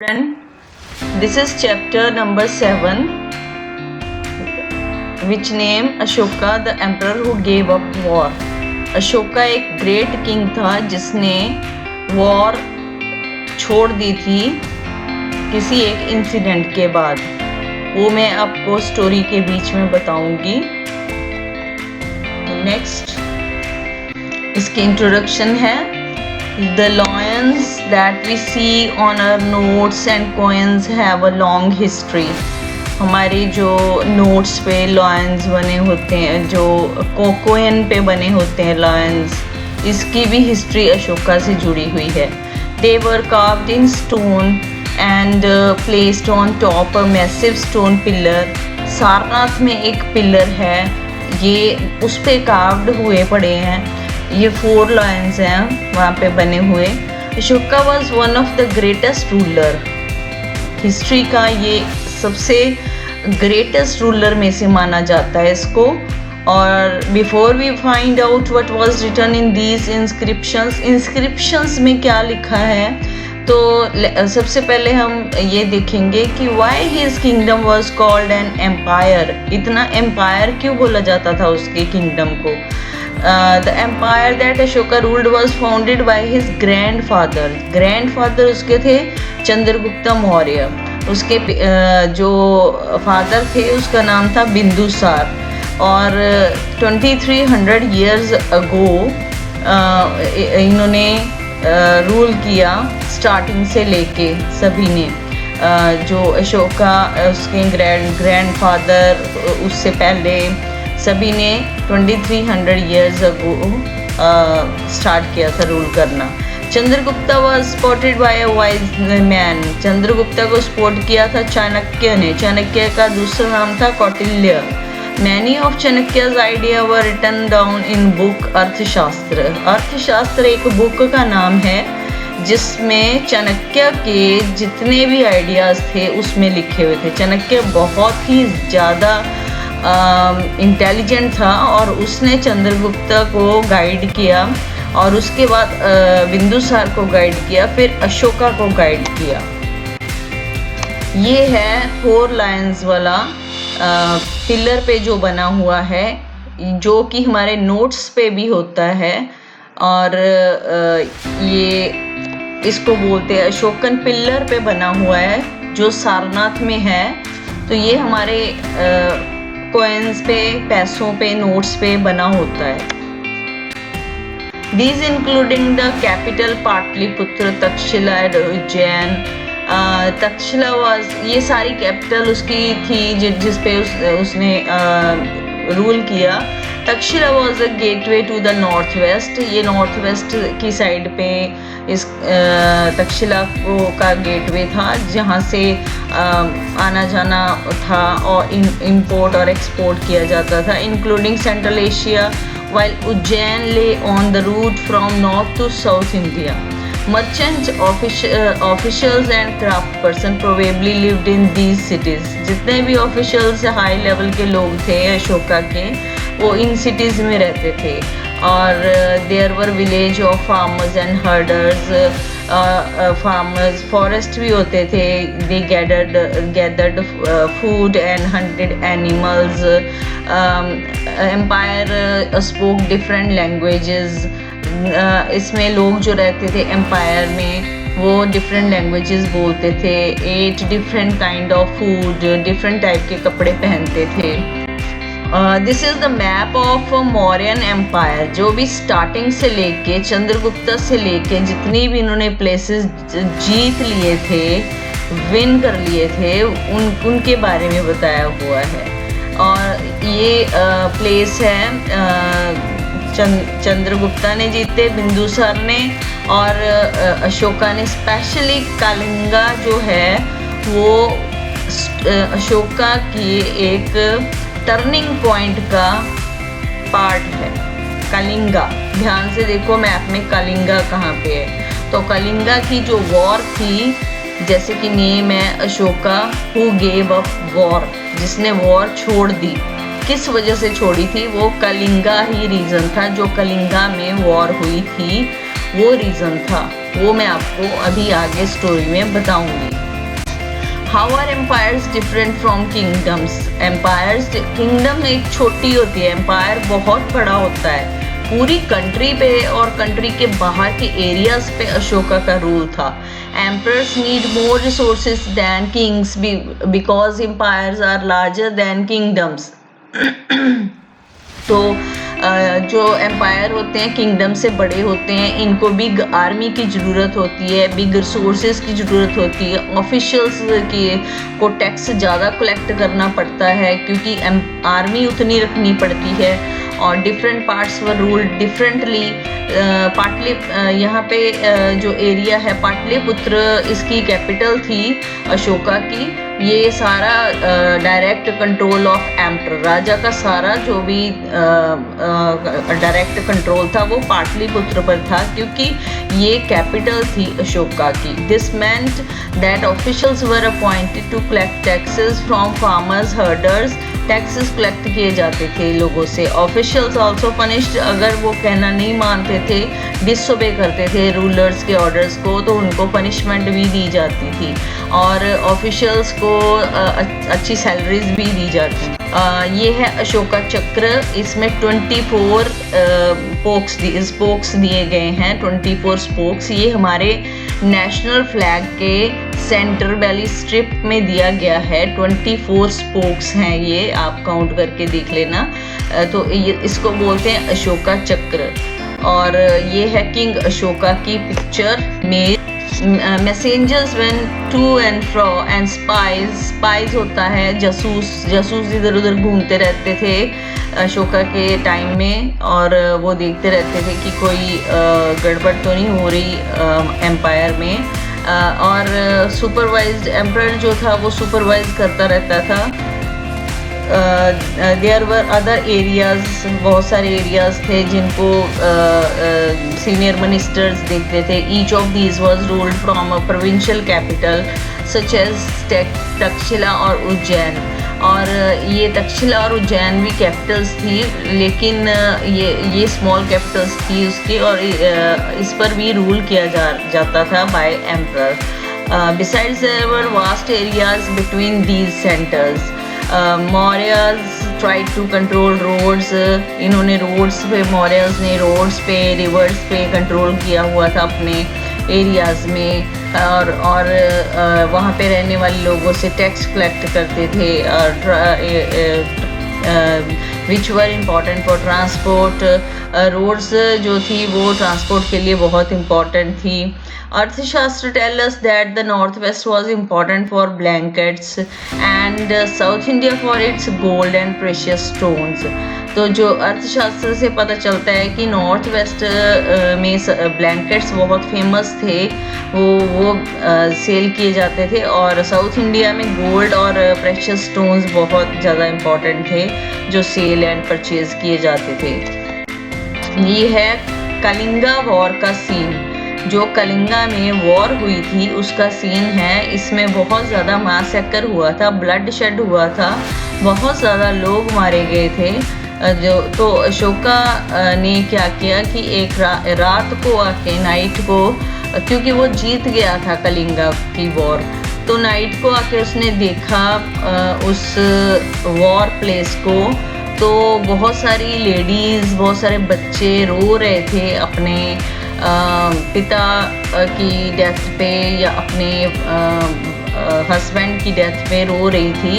Friend, this is chapter number 7, which name Ashoka, the emperor who gave up war. Ashoka एक great king था जिसने war छोड़ दी थी किसी एक इंसिडेंट के बाद। वो मैं आपको स्टोरी के बीच में बताऊंगी। नेक्स्ट इसकी इंट्रोडक्शन है। The lions that we see on our notes and coins have a long history. हमारे जो नोट्स पे लॉयंस बने होते हैं, जो कोइन पे बने होते हैं लॉयंस, इसकी भी हिस्ट्री अशोका से जुड़ी हुई है। They were carved in stone and placed on top a massive stone pillar. Sarnath में एक पिलर है, ये उस पे कार्व्ड हुए पड़े हैं। ये 4 लायंस हैं वहाँ पे बने हुए। Ashoka was one of the greatest ruler. History का ये सबसे ग्रेटेस्ट रूलर में से माना जाता है इसको। और before we find out what was written in these inscriptions में क्या लिखा है, तो सबसे पहले हम ये देखेंगे कि why his kingdom was called an empire. इतना एम्पायर क्यों बोला जाता था उसके किंगडम को। The empire that Ashoka ruled was founded by his grandfather. Grandfather उसके थे चंद्रगुप्त मौर्य। उसके जो फादर थे उसका नाम था बिंदुसार। और 2300 years ago इन्होंने रूल किया स्टार्टिंग से लेके सभी ने। जो अशोका उसके ग्रैंडफादर उससे पहले सभी ने 2300 years ago स्टार्ट किया था रूल करना। Chandragupta was spotted by a wise man. Chandragupta को स्पॉट किया था चाणक्य ने। चाणक्य का दूसरा नाम था Kautilya. Many of Chanakya's idea were written down in book Arthashastra. Arthashastra एक बुक का नाम है जिसमें चाणक्य के जितने भी आइडियाज थे उसमें लिखे हुए थे। चाणक्य बहुत ही ज़्यादा इंटेलिजेंट था और उसने चंद्रगुप्त को गाइड किया और उसके बाद बिंदुसार को गाइड किया, फिर अशोका को गाइड किया। ये है 4 लायंस वाला पिलर पे जो बना हुआ है, जो कि हमारे नोट्स पे भी होता है। और ये इसको बोलते हैं अशोकन पिलर पे बना हुआ है जो सारनाथ में है। तो ये हमारे कॉइन्स पे, पैसों पे, नोट्स पे बना होता है। These including the capital Pataliputra, Takshashila and Ujjain. Takshashila was ये सारी कैपिटल उसकी थी जिस पे उसने रूल किया। Takshashila was a gateway to the north west. ये नॉर्थ वेस्ट की साइड पे इस तक्षशिला का गेटवे था जहाँ से आना जाना था और इंपोर्ट और एक्सपोर्ट किया जाता था, including central Asia, while Ujjain lay on the route from north to south India. Merchants, officials and craft person probably lived in these cities. जितने भी officials हाई लेवल के लोग थे अशोका के, वो इन cities में रहते थे। और there were village of farmers and herders. Farmers, forest भी होते थे। They gathered food and hunted animals. Empire spoke different languages. इसमें लोग जो रहते थे एम्पायर में वो डिफरेंट लैंग्वेजेस बोलते थे। 8 different kind of food, different type के कपड़े पहनते थे। This is the map of Mauryan empire. जो भी स्टार्टिंग से लेके चंद्रगुप्त से लेके जितनी भी इन्होंने प्लेसेस जीत लिए थे, विन कर लिए थे, उनके बारे में बताया हुआ है। और ये प्लेस है चंद्रगुप्ता ने जीते, बिंदुसार ने और अशोका ने। स्पेशली कलिंगा जो है वो अशोका की एक टर्निंग पॉइंट का पार्ट है। कलिंगा, ध्यान से देखो मैप में कलिंगा कहाँ पे है। तो कलिंगा की जो वॉर थी, जैसे कि नेम है Ashoka who gave up war, जिसने वॉर छोड़ दी। किस वजह से छोड़ी थी? वो कलिंगा ही रीज़न था। जो कलिंगा में वॉर हुई थी वो रीज़न था। वो मैं आपको अभी आगे स्टोरी में बताऊंगी। How are empires different from kingdoms? Empires, kingdom एक छोटी होती है, एम्पायर बहुत बड़ा होता है। पूरी कंट्री पे और कंट्री के बाहर के एरियाज पे अशोका का रूल था। Emperors need more resources than kings because empires are larger than kingdoms. तो जो एम्पायर होते हैं किंगडम से बड़े होते हैं, इनको बिग आर्मी की ज़रूरत होती है, बिग रिसोर्सेज की ज़रूरत होती है, ऑफिशियल्स की को टैक्स ज़्यादा कलेक्ट करना पड़ता है क्योंकि आर्मी उतनी रखनी पड़ती है, और डिफरेंट पार्ट्स वर रूल्ड डिफरेंटली। पाटली यहाँ पे जो एरिया है पाटलिपुत्र, इसकी कैपिटल थी अशोका की। ये सारा डायरेक्ट कंट्रोल ऑफ एम्पर, राजा का सारा जो भी डायरेक्ट कंट्रोल था वो पाटलिपुत्र पर था क्योंकि ये कैपिटल थी अशोका की। This meant that officials were appointed to collect taxes from farmers herders. Taxes collect किए जाते थे लोगों से। ऑफिशियल्स ऑल्सो पनिश्ड, अगर वो कहना नहीं मानते थे, डिसओबे करते थे रूलर्स के ऑर्डर्स को, तो उनको पनिशमेंट भी दी जाती थी और ऑफिशियल्स को अच्छी सैलरीज भी दी जाती। ये है अशोका चक्र, इसमें 24 स्पोक्स दिए गए हैं, 24 स्पोक्स। ये हमारे नेशनल फ्लैग के सेंटर वैली स्ट्रिप में दिया गया है। 24 स्पोक्स हैं, ये आप काउंट करके देख लेना। तो ये इसको बोलते हैं अशोका चक्र। और ये है किंग अशोका की पिक्चर में। Messengers went to and fro and spies होता है जासूस इधर उधर घूमते रहते थे अशोका के टाइम में, और वो देखते रहते थे कि कोई गड़बड़ तो नहीं हो रही एम्पायर में। और सुपरवाइज्ड एम्परर जो था वो सुपरवाइज करता रहता था। देयर वर अदर एरियाज, बहुत सारे एरियाज थे जिनको सीनियर मिनिस्टर्स देखते थे। Each of these was ruled from a provincial capital such as Takshashila और उज्जैन। और ये तक्षशिला और उज्जैन भी कैपिटल्स थी, लेकिन ये स्मॉल कैपिटल्स थी उसकी, और इस पर भी रूल किया जाता था by emperor. Besides there were vast areas between these centres. Mauryas tried to control roads, इन्होंने रोड्स पे, मौर्यस ने रोड्स पे, रिवर्स पे कंट्रोल किया हुआ था अपने एरियाज़ में, और वहाँ पे रहने वाले लोगों से टैक्स कलेक्ट करते थे, विच वर इम्पॉर्टेंट फॉर ट्रांसपोर्ट। रोड्स जो थी वो ट्रांसपोर्ट के लिए बहुत इम्पॉर्टेंट थी। Arthashastra tell us that the north west was important for blankets and south India for its gold and precious stones. तो जो अर्थशास्त्र से पता चलता है कि नॉर्थ वेस्ट में ब्लैंकेट्स बहुत फेमस थे, वो सेल किए जाते थे, और साउथ इंडिया में गोल्ड और प्रेशियस स्टोन्स बहुत ज़्यादा इम्पॉर्टेंट थे जो सेल एंड परचेज किए जाते थे। ये है कलिंगा वॉर का सीन, जो कलिंगा में वॉर हुई थी उसका सीन है। इसमें बहुत ज़्यादा मैसेकर हुआ था, ब्लड शेड हुआ था, बहुत ज़्यादा लोग मारे गए थे। तो अशोका ने क्या किया कि एक रात को आके, नाइट को, क्योंकि वो जीत गया था कलिंगा की वॉर, तो नाइट को आके उसने देखा उस वॉर प्लेस को, तो बहुत सारी लेडीज़, बहुत सारे बच्चे रो रहे थे अपने पिता की डेथ पे या अपने हस्बैंड की डेथ पे रो रही थी।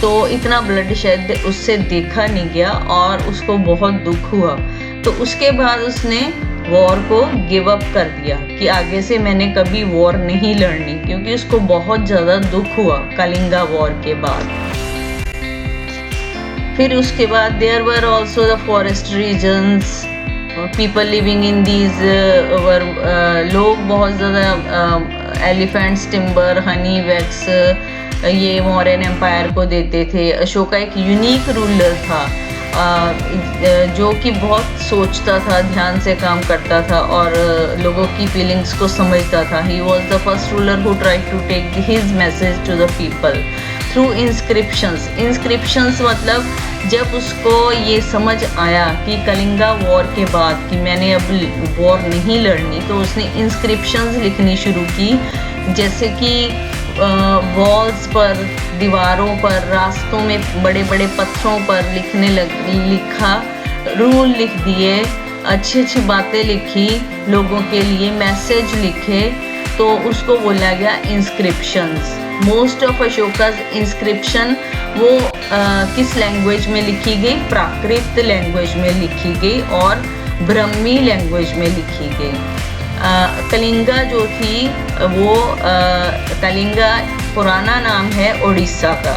तो इतना ब्लड शेड उससे देखा नहीं गया और उसको बहुत दुख हुआ। तो उसके बाद उसने वॉर को गिव अप कर दिया कि आगे से मैंने कभी वॉर नहीं लड़नी, क्योंकि उसको बहुत ज़्यादा दुख हुआ कलिंगा वॉर के बाद। फिर उसके बाद there were also the forest regions, people living in these were, लोग बहुत ज़्यादा एलिफेंट्स, टिम्बर, हनी, वैक्स ये मौर्यन एम्पायर को देते थे। अशोका एक यूनिक रूलर था जो कि बहुत सोचता था, ध्यान से काम करता था और लोगों की फीलिंग्स को समझता था। He was the first ruler who tried to take his message to the people through inscriptions. Inscriptions मतलब जब उसको ये समझ आया कि कलिंगा वॉर के बाद कि मैंने अब वॉर नहीं लड़नी, तो उसने इंस्क्रिप्शंस लिखनी शुरू की, जैसे कि वॉल्स पर, दीवारों पर, रास्तों में बड़े बड़े पत्थरों पर लिखा, रूल लिख दिए, अच्छी अच्छी बातें लिखी, लोगों के लिए मैसेज लिखे, तो उसको बोला गया इंस्क्रिप्शंस। मोस्ट ऑफ अशोका's इंस्क्रिप्शन वो किस लैंग्वेज में लिखी गई? प्राकृत लैंग्वेज में लिखी गई और ब्रह्मी लैंग्वेज में लिखी गई। कलिंगा जो थी वो कलिंगा पुराना नाम है उड़ीसा का,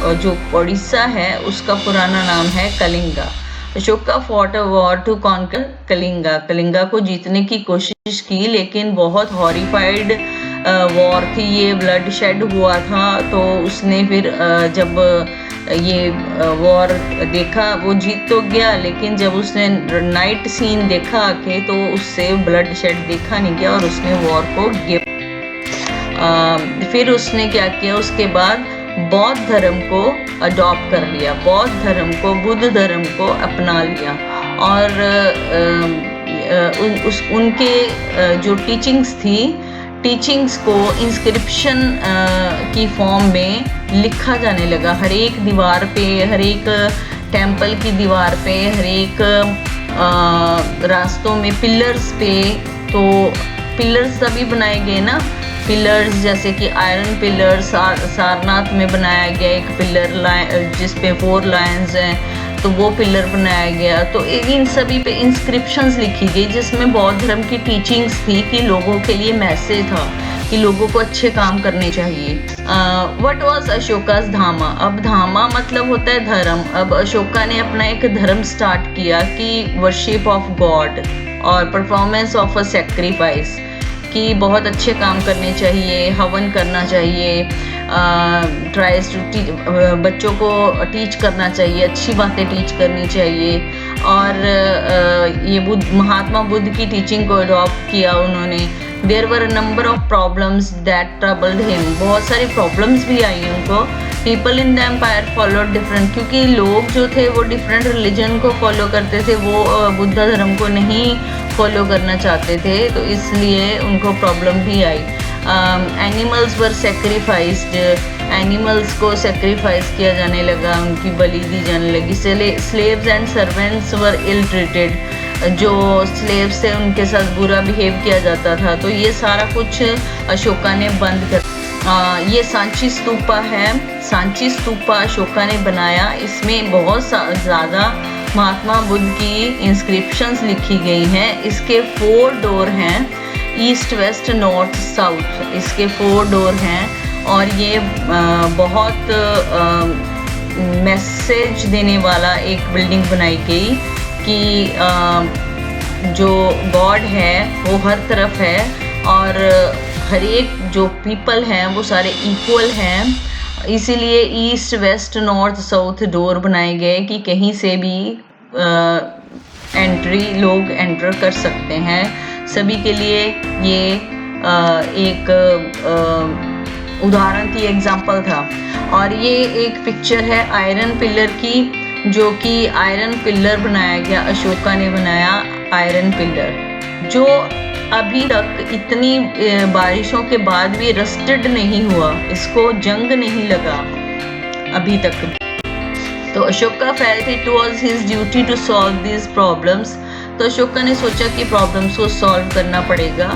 और जो उड़ीसा है उसका पुराना नाम है Kalinga. Ashoka fought a war to conquer Kalinga, Kalinga को जीतने की कोशिश की, लेकिन बहुत हॉरिफाइड वॉर थी ये, ब्लड शेड हुआ था। तो उसने फिर जब ये वॉर देखा, वो जीत तो गया, लेकिन जब उसने नाइट सीन देखा आके तो उससे ब्लड शेड देखा नहीं गया और उसने वॉर को फिर उसने क्या किया, उसके बाद बौद्ध धर्म को अडॉप्ट कर लिया, बौद्ध धर्म को, बुद्ध धर्म को अपना लिया, और उनके जो टीचिंग्स थी, टीचिंग्स को इंस्क्रिप्शन की फॉर्म में लिखा जाने लगा। हर एक दीवार पे, हर एक टेम्पल की दीवार पे, हर एक रास्तों में, पिलर्स पे, तो पिलर्स तभी बनाए गए ना, पिलर्स जैसे कि आयरन पिलर सारनाथ में बनाया गया एक पिलर जिस पे 4 लायंस हैं, तो वो पिलर बनाया गया। तो इन सभी पे इंस्क्रिप्शंस लिखी गई जिसमें बौद्ध धर्म की टीचिंग्स थी कि लोगों के लिए मैसेज था कि लोगों को अच्छे काम करने चाहिए। व्हाट वाज अशोकास धामा? अब धामा मतलब होता है धर्म। अब अशोका ने अपना एक धर्म स्टार्ट किया कि वर्शिप ऑफ गॉड और परफॉर्मेंस ऑफ अ सैक्रिफाइस, कि बहुत अच्छे काम करने चाहिए, हवन करना चाहिए, ट्राइज टू बच्चों को टीच करना चाहिए, अच्छी बातें टीच करनी चाहिए। और ये महात्मा बुद्ध की टीचिंग को अडॉप्ट किया उन्होंने। There were a number of problems that troubled him, बहुत सारी प्रॉब्लम्स भी आई उनको। People in the empire followed different, क्योंकि लोग जो थे वो डिफरेंट रिलीजन को फॉलो करते थे, वो बुद्ध धर्म को नहीं फॉलो करना चाहते थे, तो इसलिए उनको प्रॉब्लम भी आई। एनिमल्स वर सेक्रीफाइस्ड, एनिमल्स को सेक्रीफाइस किया जाने लगा, उनकी बलि दी जाने लगी। Slaves and servants were ill treated, जो स्लेव्स थे उनके साथ बुरा बिहेव किया जाता था। तो ये सारा कुछ अशोका ने बंद कर। ये सांची स्तूपा है, सांची स्तूपा अशोका ने बनाया। इसमें बहुत ज़्यादा महात्मा बुद्ध की इंस्क्रिप्शंस लिखी गई हैं। इसके 4 डोर हैं, ईस्ट, वेस्ट, नॉर्थ, साउथ, इसके 4 डोर हैं। और ये बहुत मैसेज देने वाला एक बिल्डिंग बनाई गई कि जो गॉड है वो हर तरफ है और हर एक जो पीपल हैं वो सारे इक्वल हैं। इसीलिए east, west, north, south door बनाए गए कि कहीं से भी लोग एंटर कर सकते हैं। सभी के लिए ये एक उदाहरण थी, एग्जाम्पल था। और ये एक पिक्चर है आयरन पिलर की, जो कि आयरन पिलर बनाया गया, अशोका ने बनाया आयरन पिलर, जो अभी तक इतनी बारिशों के बाद भी रस्टेड नहीं हुआ, इसको जंग नहीं लगा अभी तक। तो Ashoka felt it was his duty to solve these problems. तो अशोका ने सोचा कि प्रॉब्लम्स को सॉल्व करना पड़ेगा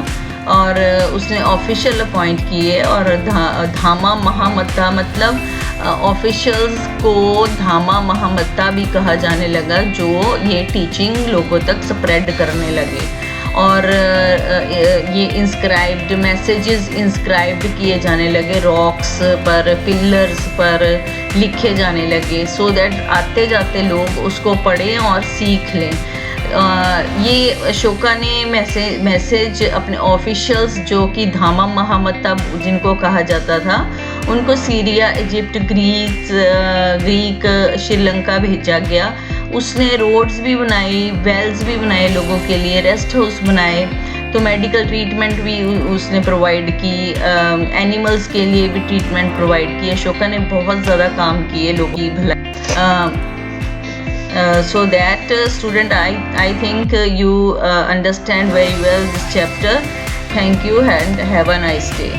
और उसने ऑफिशियल अपॉइंट किए। और धामा महामत्ता मतलब ऑफिशियल्स को धामा महामत्ता भी कहा जाने लगा, जो ये टीचिंग लोगों तक स्प्रेड करने लगे। और ये इंस्क्राइब्ड मैसेजेस इंस्क्राइब्ड किए जाने लगे, रॉक्स पर, पिलर्स पर लिखे जाने लगे, सो दैट आते जाते लोग उसको पढ़ें और सीख लें। ये अशोका ने मैसेज अपने ऑफिशियल्स, जो कि धामा महामत्ता जिनको कहा जाता था, उनको सीरिया, इजिप्ट, ग्रीक, श्रीलंका भेजा गया। उसने रोड्स भी बनाई, वेल्स भी बनाए लोगों के लिए, रेस्ट हाउस बनाए, तो मेडिकल ट्रीटमेंट भी उसने प्रोवाइड की, एनिमल्स के लिए भी ट्रीटमेंट प्रोवाइड की। अशोका ने बहुत ज़्यादा काम किए लोगों की भलाई। So that student, I think you understand very well this chapter. Thank you and have a nice day.